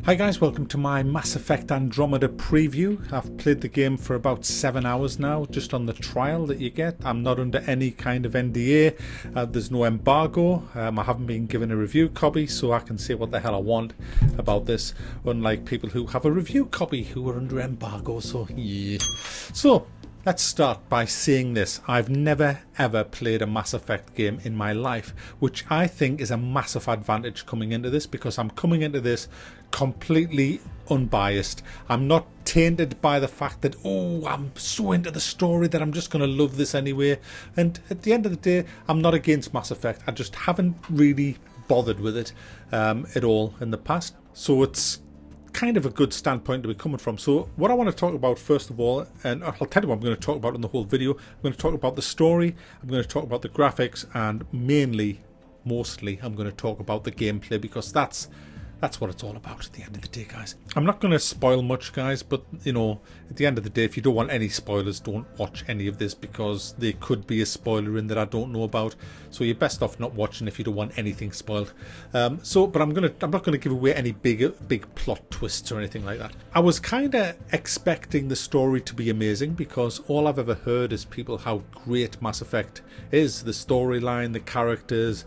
Hi guys, welcome to my Mass Effect Andromeda preview. I've played the game for about 7 hours now, just on the trial that you get. I'm not under any kind of NDA, there's no embargo, I haven't been given a review copy, so I can say what the hell I want about this, unlike people who have a review copy who are under embargo, so yeah. So, let's start by saying this. I've never ever played a Mass Effect game in my life, which I think is a massive advantage coming into this, because I'm coming into this completely unbiased. I'm not tainted by the fact that, oh, I'm so into the story that I'm just going to love this anyway. And at the end of the day, I'm not against Mass Effect. I just haven't really bothered with it at all in the past. So it's kind of a good standpoint to be coming from. So what I want to talk about first of all, and I'll tell you what I'm going to talk about in the whole video. I'm going to talk about the story, I'm going to talk about the graphics, and mostly I'm going to talk about the gameplay, because that's what it's all about at the end of the day, guys. I'm not going to spoil much, guys, but you know, at the end of the day, if you don't want any spoilers, don't watch any of this, because there could be a spoiler in that I don't know about. So you're best off not watching if you don't want anything spoiled. But I'm not going to give away any big plot twists or anything like that. I was kind of expecting the story to be amazing, because all I've ever heard is people how great Mass Effect is, the storyline, the characters.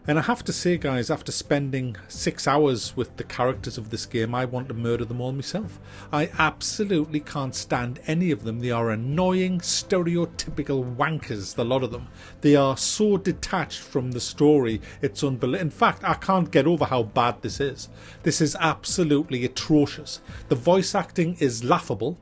And I have to say, guys, after spending 6 hours with the characters of this game, I want to murder them all myself. I absolutely can't stand any of them. They are annoying, stereotypical wankers, a lot of them. They are so detached from the story, it's unbelievable. In fact, I can't get over how bad this is. This is absolutely atrocious. The voice acting is laughable.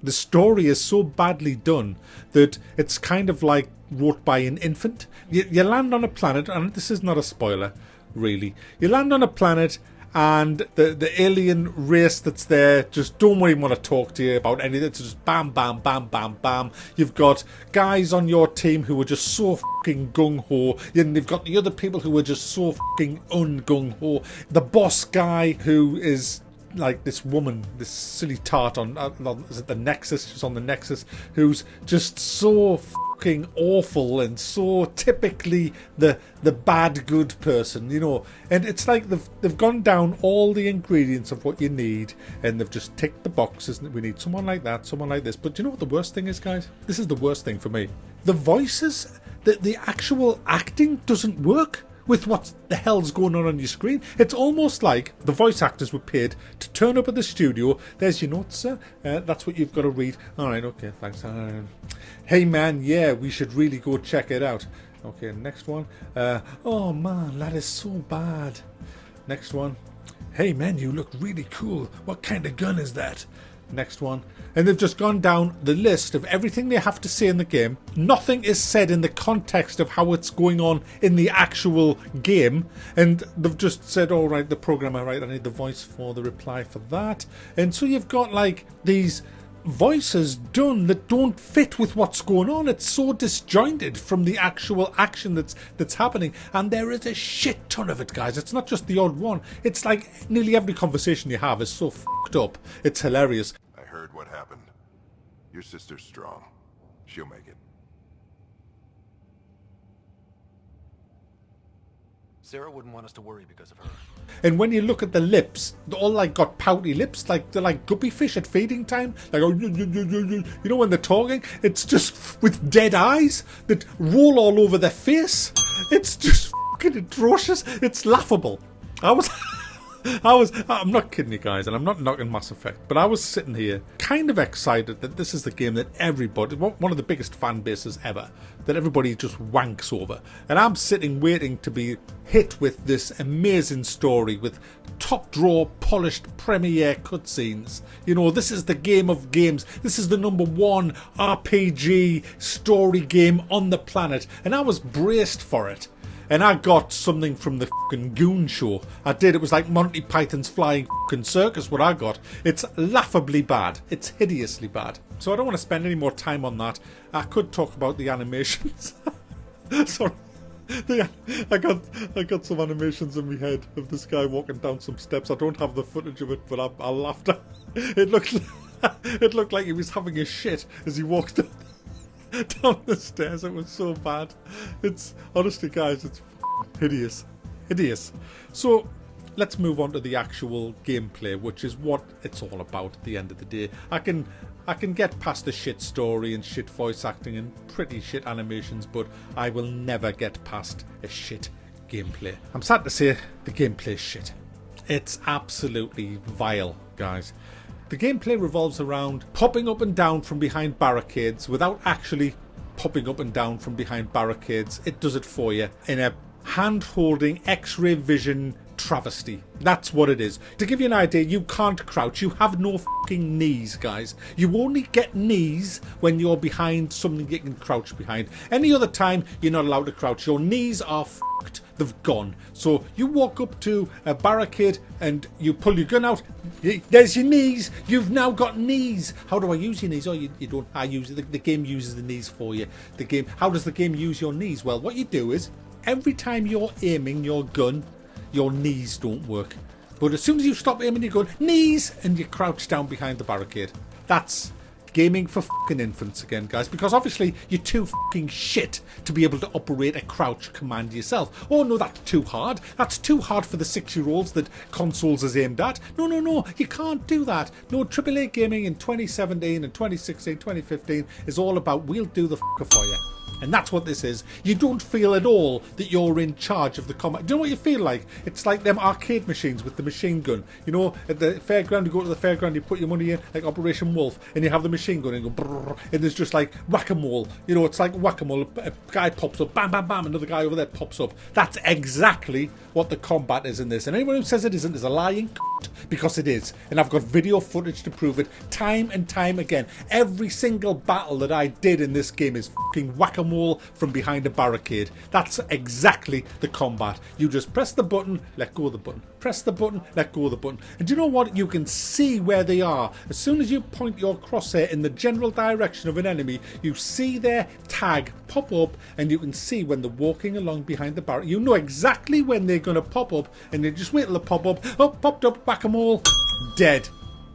The story is so badly done that it's kind of like wrote by an infant. You land on a planet, and this is not a spoiler, really. You land on a planet, and the alien race that's there just don't even want to talk to you about anything. It's just bam, bam, bam, bam, bam. You've got guys on your team who are just so fucking gung-ho, and you've got the other people who are just so fucking un-gung-ho. The boss guy who is like this woman, this silly tart on is it the Nexus? She's on the Nexus, who's just so fucking awful and so typically the bad good person, you know. And it's like they've gone down all the ingredients of what you need, and they've just ticked the boxes. We need someone like that, someone like this. But do you know what the worst thing is, guys? This is the worst thing for me. The voices, the actual acting doesn't work with what the hell's going on your screen. It's almost like the voice actors were paid to turn up at the studio. There's your notes, sir. That's what you've got to read. All right, okay, thanks. Hey, man, yeah, we should really go check it out. Okay, next one. Oh, man, that is so bad. Next one. Hey, man, you look really cool. What kind of gun is that? Next one. And they've just gone down the list of everything they have to say in the game. Nothing is said in the context of how it's going on in the actual game, and they've just said, all right, the programmer, right, I need the voice for the reply for that. And so you've got like these voices done that don't fit with what's going on. It's so disjointed from the actual action that's happening, and there is a shit ton of it, guys. It's not just the odd one. It's like nearly every conversation you have is so fucked up. It's hilarious. I heard what happened. Your sister's strong. She'll make it. Sarah wouldn't want us to worry because of her. And when you look at the lips, they're all like got pouty lips, like they're like guppy fish at feeding time. Like, oh, you know, when they're talking, it's just with dead eyes that roll all over their face. It's just fucking atrocious. It's laughable. I'm not kidding you guys, and I'm not knocking Mass Effect, but I was sitting here kind of excited that this is the game that everybody, one of the biggest fan bases ever, that everybody just wanks over. And I'm sitting waiting to be hit with this amazing story with top drawer, polished premiere cutscenes. You know, this is the game of games. This is the #1 RPG story game on the planet, and I was braced for it. And I got something from the fucking Goon Show. I did. It was like Monty Python's Flying fucking Circus, what I got. It's laughably bad. It's hideously bad. So I don't want to spend any more time on that. I could talk about the animations. Sorry. I got some animations in my head of this guy walking down some steps. I don't have the footage of it, but I laughed at it. It looked like he was having a shit as he walked down the stairs. It was so bad. It's honestly, guys, it's hideous. So let's move on to the actual gameplay, which is what it's all about at the end of the day. I can get past the shit story and shit voice acting and pretty shit animations, but I will never get past a shit gameplay. I'm sad to say the gameplay is shit. It's absolutely vile, guys. The gameplay revolves around popping up and down from behind barricades without actually popping up and down from behind barricades. It does it for you in a hand-holding X-ray vision travesty. That's what it is. To give you an idea, you can't crouch. You have no fucking knees, guys. You only get knees when you're behind something you can crouch behind. Any other time, you're not allowed to crouch. Your knees are fucked. They've gone. So you walk up to a barricade and you pull your gun out. There's your knees. You've now got knees. How do I use your knees? Oh, you don't. I use it. The game uses the knees for you. The game. How does the game use your knees? Well, what you do is every time you're aiming your gun, your knees don't work. But as soon as you stop aiming your gun, knees, and you crouch down behind the barricade. That's gaming for fucking infants again, guys, because obviously you're too fucking shit to be able to operate a crouch command yourself. Oh no, that's too hard. That's too hard for the 6-year-olds that consoles is aimed at. No, you can't do that. No, AAA gaming in 2017 and 2016, 2015 is all about we'll do the fucker for you. And that's what this is. You don't feel at all that you're in charge of the combat. Do you know what you feel like? It's like them arcade machines with the machine gun. You know, at the fairground, you go to the fairground, you put your money in, like Operation Wolf, and you have the machine gun and go brrr, and there's just like whack-a-mole. You know, it's like whack-a-mole. A guy pops up, bam, bam, bam, another guy over there pops up. That's exactly what the combat is in this. And anyone who says it isn't is a lying cunt, because it is. And I've got video footage to prove it time and time again. Every single battle that I did in this game is fucking whack-a-mole from behind a barricade. That's exactly the combat. You just press the button, let go of the button. Press the button, let go of the button. And do you know what? You can see where they are. As soon as you point your crosshair in the general direction of an enemy, you see their tag pop up, and you can see when they're walking along behind the barricade. You know exactly when they're going to pop up, and you just wait till they pop up. Oh, popped up, whack-a-mole, dead.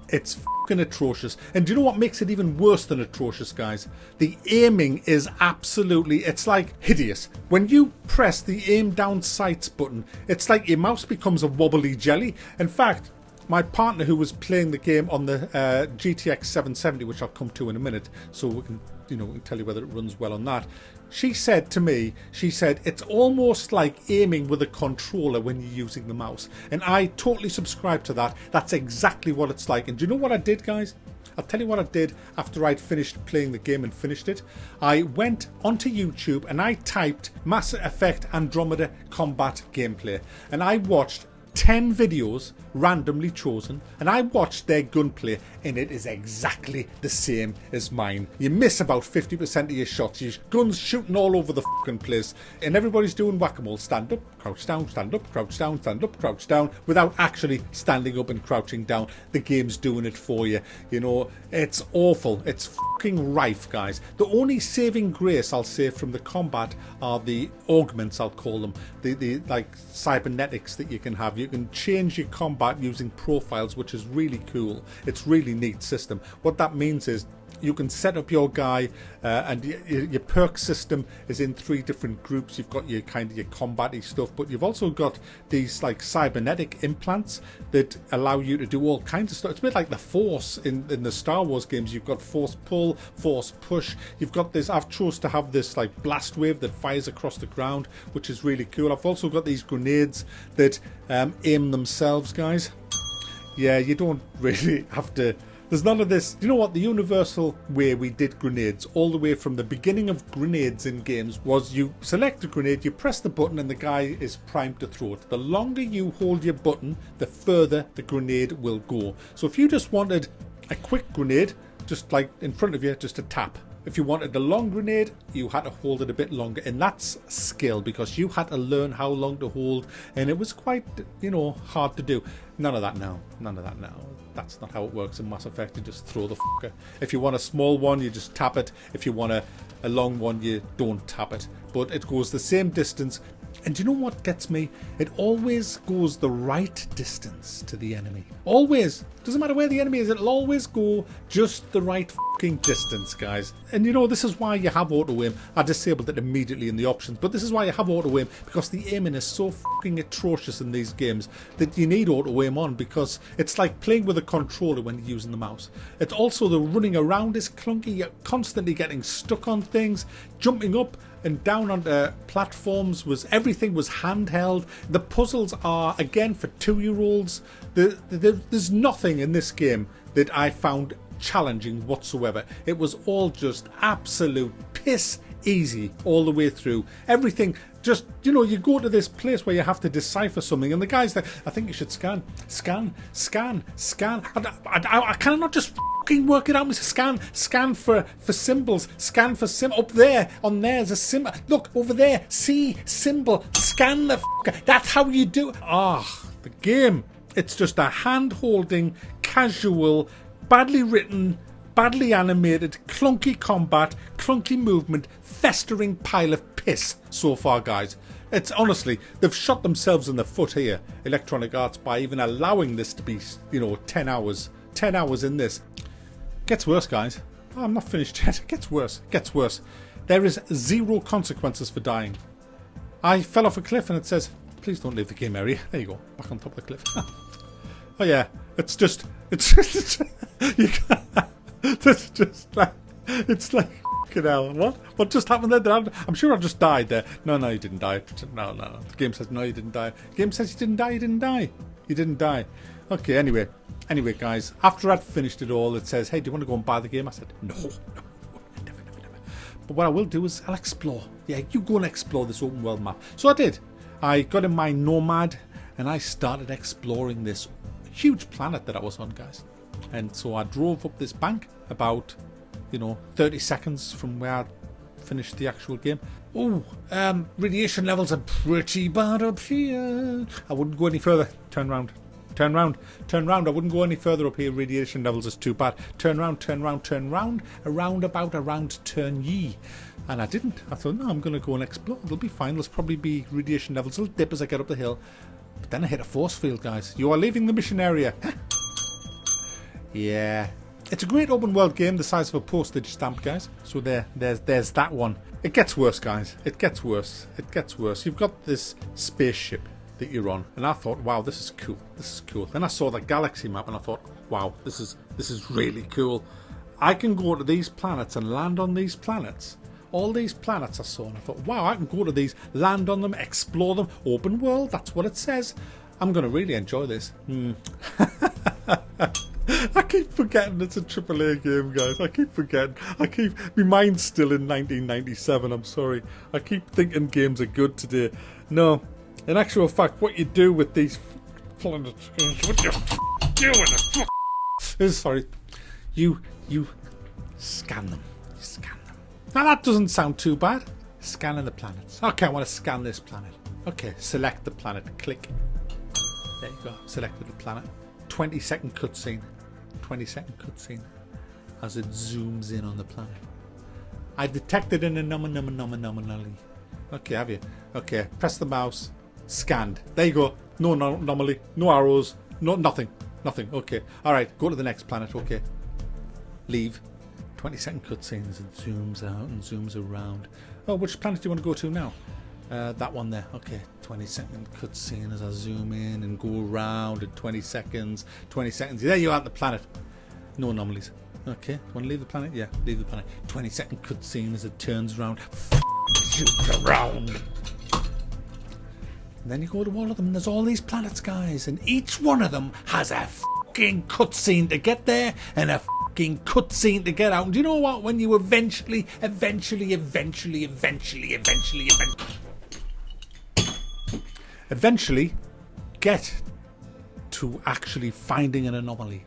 It's fucking atrocious. And do you know what makes it even worse than atrocious, guys? The aiming is absolutely, it's like hideous. When you press the aim down sights button, it's like your mouse becomes a wobbly jelly. In fact, my partner who was playing the game on the GTX 770, which I'll come to in a minute, so we can, we can tell you whether it runs well on that. She said to me, it's almost like aiming with a controller when you're using the mouse. And I totally subscribe to that. That's exactly what it's like. And do you know what I did, guys? I'll tell you what I did after I'd finished playing the game and finished it. I went onto YouTube and I typed Mass Effect Andromeda combat gameplay. And I watched 10 videos randomly chosen, and I watched their gunplay, and it is exactly the same as mine. You miss about 50% of your shots. Your gun's shooting all over the fucking place, and everybody's doing whack-a-mole. Stand up, crouch down, stand up, crouch down, stand up, crouch down, without actually standing up and crouching down. The game's doing it for you. You know, it's awful. It's fucking rife, guys. The only saving grace, I'll say, from the combat are the augments, I'll call them. The like cybernetics that you can have. You can change your combat using profiles, which is really cool. It's really neat system. What that means is you can set up your guy and your perk system is in 3 different groups. You've got your kind of your combat-y stuff, but you've also got these like cybernetic implants that allow you to do all kinds of stuff. It's a bit like the Force in the Star Wars games. You've got force pull, force push. You've got this, I've chose to have this like blast wave that fires across the ground, which is really cool. I've also got these grenades that aim themselves, guys. Yeah, you don't really have to. There's none of this. You know what? The universal way we did grenades all the way from the beginning of grenades in games was you select a grenade, you press the button, and the guy is primed to throw it. The longer you hold your button, the further the grenade will go. So if you just wanted a quick grenade, just like in front of you, just a tap. If you wanted a long grenade, you had to hold it a bit longer, and that's skill, because you had to learn how long to hold, and it was quite, hard to do. None of that now. None of that now. That's not how it works in Mass Effect. You just throw the fucker. If you want a small one, you just tap it. If you want a long one, you don't tap it. But it goes the same distance. And do you know what gets me? It always goes the right distance to the enemy. Always. Doesn't matter where the enemy is, it'll always go just the right fucking distance, guys. And you know, this is why you have auto aim. I disabled it immediately in the options, but this is why you have auto aim, because the aiming is so fucking atrocious in these games that you need auto aim on, because it's like playing with a controller when you're using the mouse. It's also the running around is clunky. You're constantly getting stuck on things, jumping up and down onto platforms. Everything was handheld. The puzzles are, again, for 2-year-olds. There's nothing in this game that I found challenging whatsoever. It was all just absolute piss easy all the way through. Everything just, you know, you go to this place where you have to decipher something, and the guy's like, I think you should scan. I cannot just fucking work it out. Scan for symbols. Scan for up there. On there's a symbol. Look over there. See symbol. Scan the That's how you do it. The game. It's just a hand-holding, casual, badly written, badly animated, clunky combat, clunky movement, festering pile of piss so far, guys. It's honestly, they've shot themselves in the foot here, Electronic Arts, by even allowing this to be, you know, 10 hours. 10 hours in this. Gets worse, guys. I'm not finished yet. It gets worse. It gets worse. There is 0 consequences for dying. I fell off a cliff and it says, please don't leave the game area. There you go. Back on top of the cliff. Oh yeah. It's just you can't, it's just like, it's like, fucking hell. What just happened there? I'm sure I just died there. No, you didn't die. No. The game says, no, you didn't die. The game says you didn't die. You didn't die. Okay, anyway, guys, after I'd finished it all, it says, hey, do you want to go and buy the game? I said, no, never. But what I will do is I'll explore. Yeah, you go and explore this open world map. So I did. I got in my Nomad and I started exploring this huge planet that I was on, guys. And so I drove up this bank about, 30 seconds from where I finished the actual game. Radiation levels are pretty bad up here. I wouldn't go any further. Turn round. I wouldn't go any further up here. Radiation levels is too bad. Turn round. Around, turn ye. And I didn't. I thought, no, I'm going to go and explore. It'll be fine. There's probably be radiation levels. It'll dip as I get up the hill. But then I hit a force field, guys. You are leaving the mission area. Yeah. It's a great open world game the size of a postage stamp, guys. So there's that one. It gets worse, guys. It gets worse. You've got this spaceship that you're on, and I thought, wow, this is cool. Then I saw the galaxy map and I thought, wow, this is really cool. I can go to these planets and land on these planets. All these planets I saw, and I thought, wow, I can go to these, land on them, explore them. Open world, that's what it says. I'm going to really enjoy this. I keep forgetting it's a AAA game, guys. I keep forgetting. My mind's still in 1997, I'm sorry. I keep thinking games are good today. No. In actual fact, what you do with these planets, what you do with it? Sorry. You scan them. Now that doesn't sound too bad. Scanning the planets. Okay, I want to scan this planet. Okay, select the planet. Click. There you go. Selected the planet. 20-second cutscene. 20-second cutscene as it zooms in on the planet. I detected an anomaly. Okay, have you? Okay, press the mouse. Scanned. There you go. No anomaly. No arrows. No nothing. Okay. Alright, go to the next planet. Okay. Leave. 20-second cutscene as it zooms out and zooms around. Oh, which planet do you want to go to now? That one there. Okay. 20-second cutscene as I zoom in and go around in 20 seconds. 20 seconds. There you are at the planet. No anomalies. Okay. Want to leave the planet? Yeah, leave the planet. 20-second cutscene as it turns around. Zooms around. And then you go to all of them, and there's all these planets, guys, and each one of them has a fucking cutscene to get there and a fucking cutscene to get out. And do you know what? When you eventually get to actually finding an anomaly,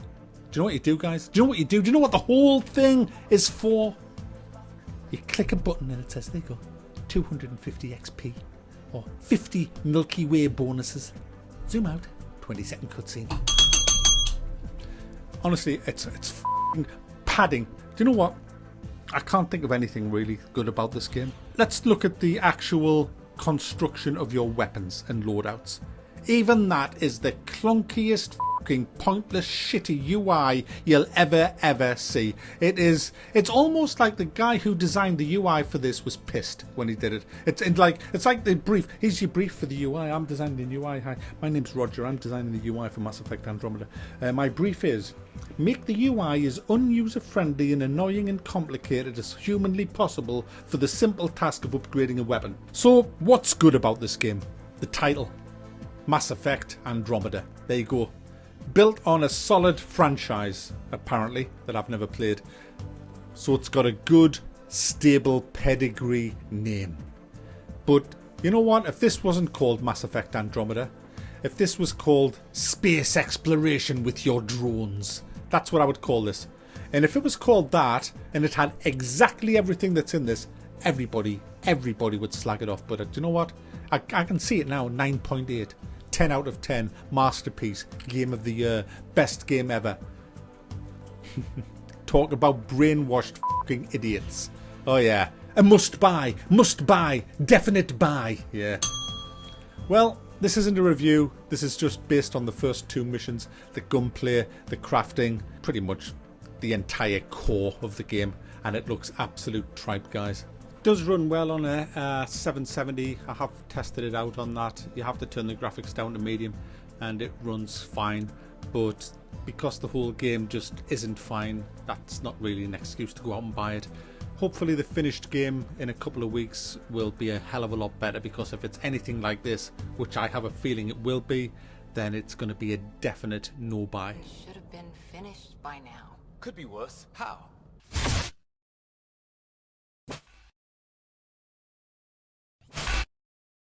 do you know what you do, guys? Do you know what the whole thing is for? You click a button and it says, there you go, 250 XP. Or 50 Milky Way bonuses. Zoom out. 20-second cutscene. Honestly, it's f***ing padding. Do you know what? I can't think of anything really good about this game. Let's look at the actual construction of your weapons and loadouts. Even that is the clunkiest fucking pointless, shitty UI you'll ever see. It's almost like the guy who designed the UI for this was pissed when he did it. It's like the brief. Here's your brief for the UI. I'm designing the UI. Hi, my name's Roger. I'm designing the UI for Mass Effect Andromeda. My brief is: make the UI as unuser-friendly and annoying and complicated as humanly possible for the simple task of upgrading a weapon. So, what's good about this game? The title. Mass Effect Andromeda. There you go. Built on a solid franchise, apparently, that I've never played. So it's got a good, stable pedigree name. But, you know what? If this wasn't called Mass Effect Andromeda, if this was called Space Exploration with Your Drones, that's what I would call this. And if it was called that, and it had exactly everything that's in this, everybody would slag it off. But do you know what? I can see it now, 9.8. 10 out of 10, masterpiece, game of the year, best game ever. Talk about brainwashed fucking idiots. Oh yeah, a must buy, definite buy. Yeah. Well, this isn't a review, this is just based on the first 2 missions, the gunplay, the crafting, pretty much the entire core of the game, and it looks absolute tripe, guys. Does run well on a 770. I have tested it out on that. You have to turn the graphics down to medium and it runs fine, but because the whole game just isn't fine, that's not really an excuse to go out and buy it. Hopefully the finished game in a couple of weeks will be a hell of a lot better, because if it's anything like this, which I have a feeling it will be, then it's going to be a definite no buy. Should have been finished by now. Could be worse. How?